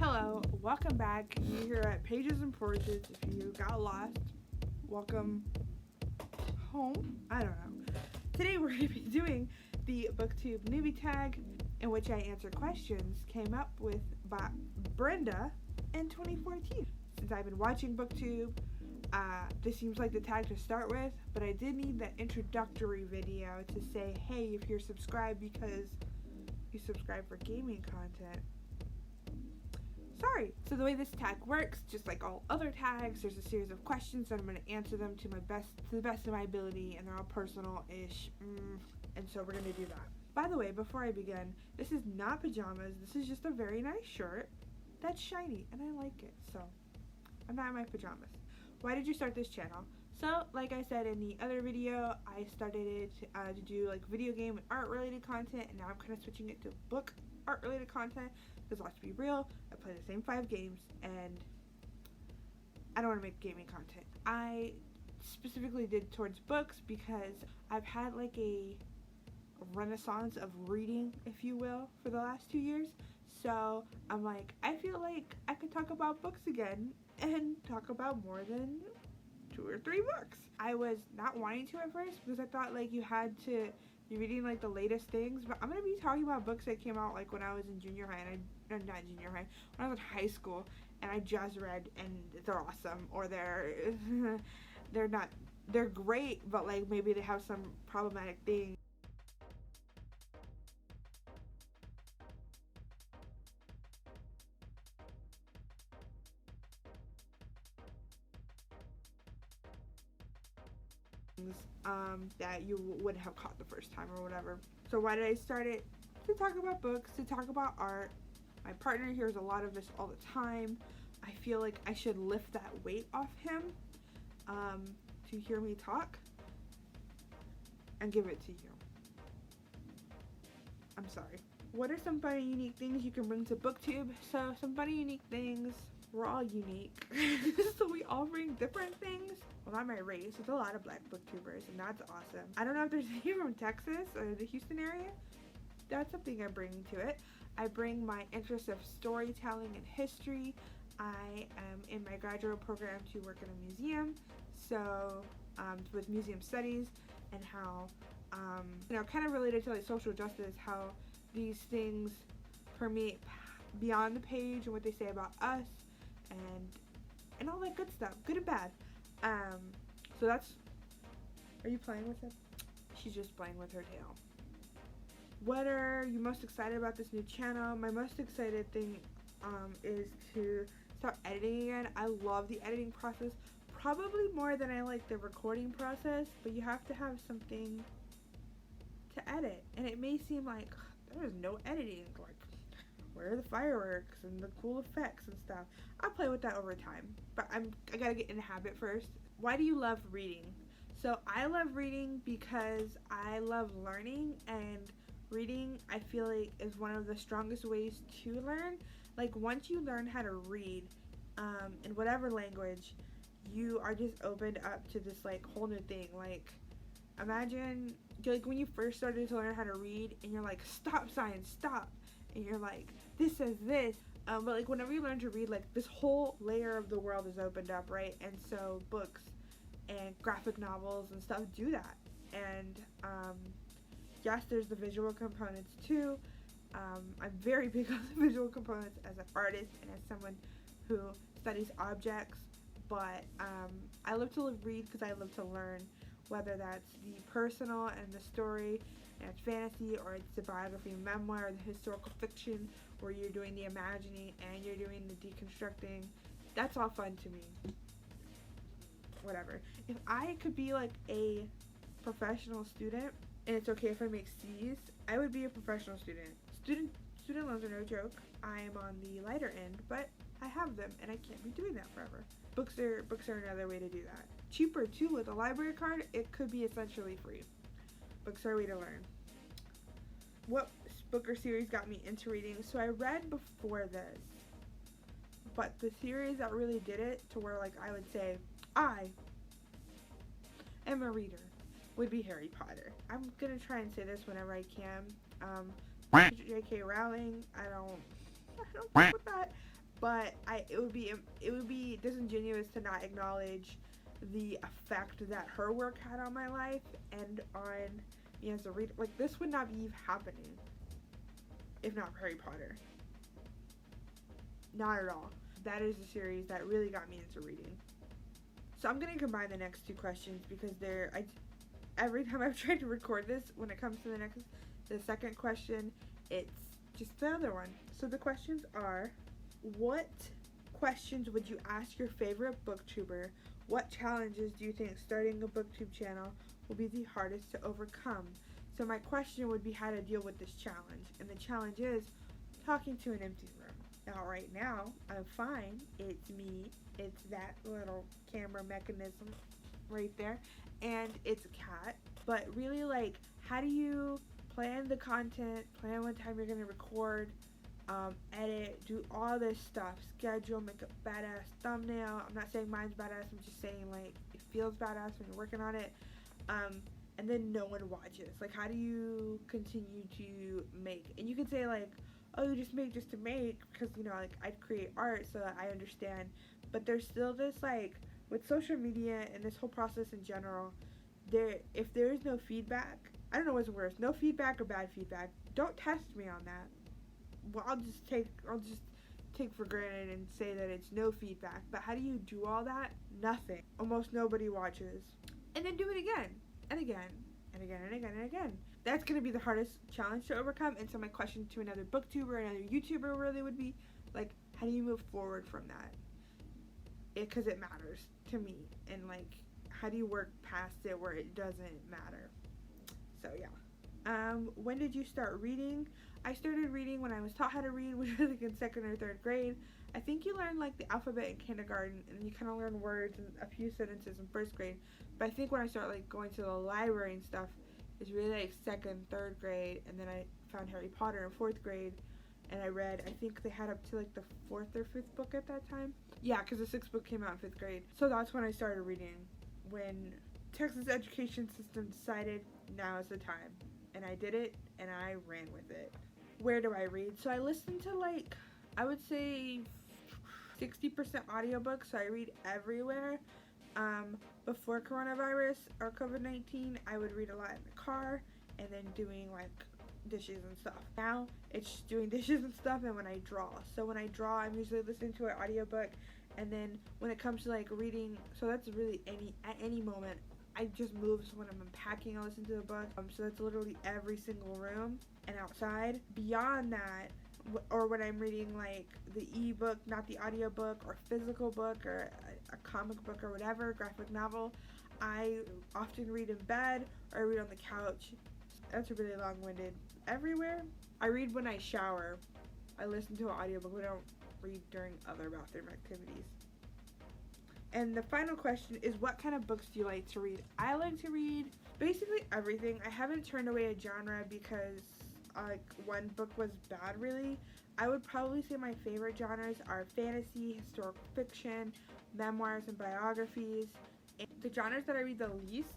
Hello, welcome back. You're here at Pages and Portraits. If you got lost, welcome home. I don't know. Today we're going to be doing the Booktube Newbie Tag, in which I answer questions came up with by Brenda in 2014. Since I've been watching Booktube, this seems like the tag to start with, but I did need that introductory video to say, hey, if you're subscribed because you subscribe for gaming content, sorry. So the way this tag works, just like all other tags, there's a series of questions and I'm going to answer them to the best of my ability, and they're all personal-ish, and so we're going to do that. By the way, before I begin, this is not pajamas. This is just a very nice shirt that's shiny, and I like it, so I'm not in my pajamas. Why did you start this channel? So, like I said in the other video, I started it to do like video game and art related content, and now I'm kind of switching it to book art related content, because let's be real, I play the same 5 games and I don't want to make gaming content. I specifically did towards books because I've had like a renaissance of reading, if you will, for the last 2 years. So I'm like, I feel like I could talk about books again and talk about more than 2 or 3 books. I was not wanting to at first because I thought like you had to be reading like the latest things, but I'm going to be talking about books that came out like when I was in junior high, when I was in high school, and I just read and they're awesome, or they're great, but like maybe they have some problematic things. That you wouldn't have caught the first time or whatever. So why did I start it? To talk about books, to talk about art. My partner hears a lot of this all the time. I feel like I should lift that weight off him to hear me talk and give it to you. I'm sorry. What are some funny, unique things you can bring to Booktube? So some funny, unique things. We're all unique. So we all bring different things. Well, not my race. There's a lot of black booktubers, and that's awesome. I don't know if there's any from Texas or the Houston area. That's something I bring to it. I bring my interest of storytelling and history. I am in my graduate program to work in a museum, so with museum studies, and how, kind of related to like social justice, how these things permeate beyond the page and what they say about us, and all that good stuff, good and bad. So that's, are you playing with it? She's just playing with her tail. What are you most excited about this new channel? My most excited thing is to start editing again. I love the editing process, probably more than I like the recording process, but you have to have something to edit, and it may seem like there is no editing, like where are the fireworks and the cool effects and stuff. I'll play with that over time, but I gotta get in the habit first. Why do you love reading? So I love reading because I love learning, and reading I feel like is one of the strongest ways to learn. Like once you learn how to read in whatever language, you are just opened up to this like whole new thing. Like imagine like when you first started to learn how to read and you're like, stop sign, stop, and you're like, this says this, but like whenever you learn to read, like this whole layer of the world is opened up, right? And so books and graphic novels and stuff do that. And yes, there's the visual components too. I'm very big on the visual components as an artist and as someone who studies objects, but I love to read because I love to learn, whether that's the personal and the story and it's fantasy, or it's the biography, memoir, or the historical fiction, where you're doing the imagining and you're doing the deconstructing. That's all fun to me. Whatever. If I could be like a professional student, and it's okay if I make C's, I would be a professional student. Student loans are no joke. I am on the lighter end, but I have them, and I can't be doing that forever. Books are another way to do that. Cheaper too, with a library card, it could be essentially free. Books are a way to learn. What book or series got me into reading? So I read before this, but the series that really did it to where like I would say I am a reader would be Harry Potter. I'm gonna try and say this whenever I can. J.K. Rowling, I don't fuck with that. but it would be disingenuous to not acknowledge the effect that her work had on my life and on me as a reader. Like, this would not be happening if not for Harry Potter. Not at all. That is a series that really got me into reading. So I'm gonna combine the next two questions because every time I've tried to record this, when it comes to the second question, it's just the other one. So the questions are, what questions would you ask your favorite booktuber? What challenges do you think starting a booktube channel will be the hardest to overcome? So my question would be how to deal with this challenge. And the challenge is talking to an empty room. Now right now, I'm fine. It's me. It's that little camera mechanism right there. And it's a cat. But really, like, how do you plan the content, plan what time you're going to record, edit, do all this stuff, schedule, make a badass thumbnail. I'm not saying mine's badass, I'm just saying, like, it feels badass when you're working on it. And then no one watches. Like, how do you continue to make? And you could say, like, oh, you just make just to make, because, you know, like, I'd create art so that I understand. But there's still this, like, with social media and this whole process in general, if there is no feedback, I don't know what's worse, no feedback or bad feedback, don't test me on that. Well, I'll just take for granted and say that it's no feedback. But how do you do all that? Nothing. Almost nobody watches. And then do it again, and again, and again, and again, and again. That's going to be the hardest challenge to overcome. And so my question to another booktuber, another YouTuber really would be, like, how do you move forward from that? Because it matters to me. And, like, how do you work past it where it doesn't matter? So, yeah. When did you start reading? I started reading when I was taught how to read, which was like in 2nd or 3rd grade. I think you learn, like, the alphabet in kindergarten, and you kind of learn words and a few sentences in 1st grade. But I think when I started, like, going to the library and stuff, it's really, like, 2nd, 3rd grade, and then I found Harry Potter in 4th grade, and I read, I think they had up to, like, the 4th or 5th book at that time. Yeah, because the 6th book came out in 5th grade. So that's when I started reading, when Texas education system decided now is the time. And I did it, and I ran with it. Where do I read? So I listen to, like, I would say 60% audiobooks, so I read everywhere. Before coronavirus or COVID-19, I would read a lot in the car and then doing, like, dishes and stuff. Now, it's doing dishes and stuff and when I draw. So when I draw, I'm usually listening to an audiobook, and then when it comes to, like, reading, so that's really at any moment. I just move, so when I'm unpacking, I'll listen to a book. So that's literally every single room and outside. Beyond that, or when I'm reading, like, the ebook, not the audiobook, or physical book, or a comic book, or whatever, graphic novel, I often read in bed, or I read on the couch. That's really long-winded. Everywhere. I read when I shower. I listen to an audiobook, but I don't read during other bathroom activities. And the final question is, what kind of books do you like to read? I like to read basically everything. I haven't turned away a genre because, like, one book was bad, really. I would probably say my favorite genres are fantasy, historical fiction, memoirs, and biographies. And the genres that I read the least,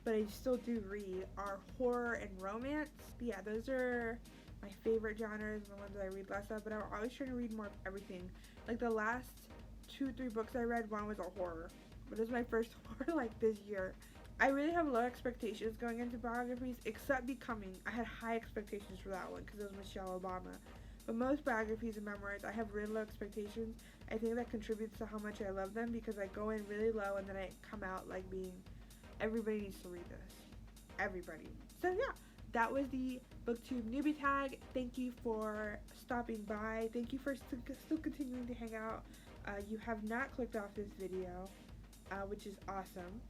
but I still do read, are horror and romance. Yeah, those are my favorite genres and the ones that I read less of, but I'm always trying to read more of everything. Like, the last 2-3 books I read, one was a horror, but it was my first horror, like, this year. I really have low expectations going into biographies, except Becoming. I had high expectations for that one because it was Michelle Obama. But most biographies and memoirs, I have really low expectations. I think that contributes to how much I love them because I go in really low and then I come out like being, everybody needs to read this. Everybody. So yeah, that was the Booktube Newbie Tag. Thank you for stopping by. Thank you for still continuing to hang out. You have not clicked off this video, which is awesome.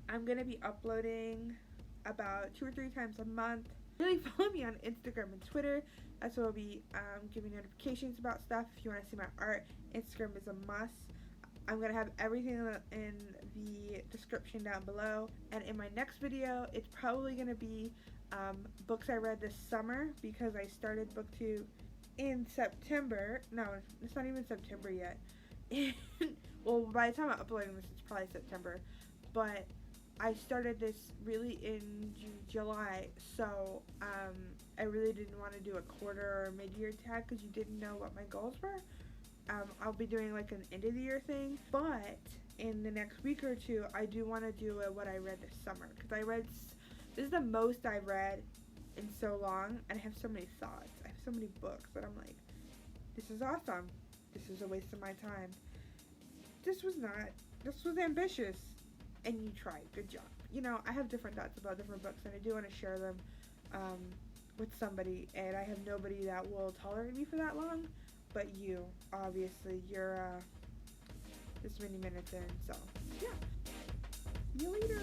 I'm going to be uploading about 2 or 3 times a month. Really follow me on Instagram and Twitter. That's where I'll be giving notifications about stuff. If you want to see my art, Instagram is a must. I'm going to have everything in the description down below. And in my next video, it's probably going to be books I read this summer because I started Booktube in September. No, it's not even September yet. Well, by the time I'm uploading this, it's probably September. But I started this really in July, so I really didn't want to do a quarter or mid-year tag because you didn't know what my goals were. I'll be doing like an end of the year thing, but in the next week or two, I do want to do what I read this summer, because this is the most I've read in so long, and I have so many thoughts. I have so many books that I'm like, this is awesome. This is a waste of my time. This was not. This was ambitious, and you tried. Good job. You know, I have different thoughts about different books, and I do want to share them with somebody, and I have nobody that will tolerate me for that long, but you, obviously, you're this many minutes in, so yeah. See you later.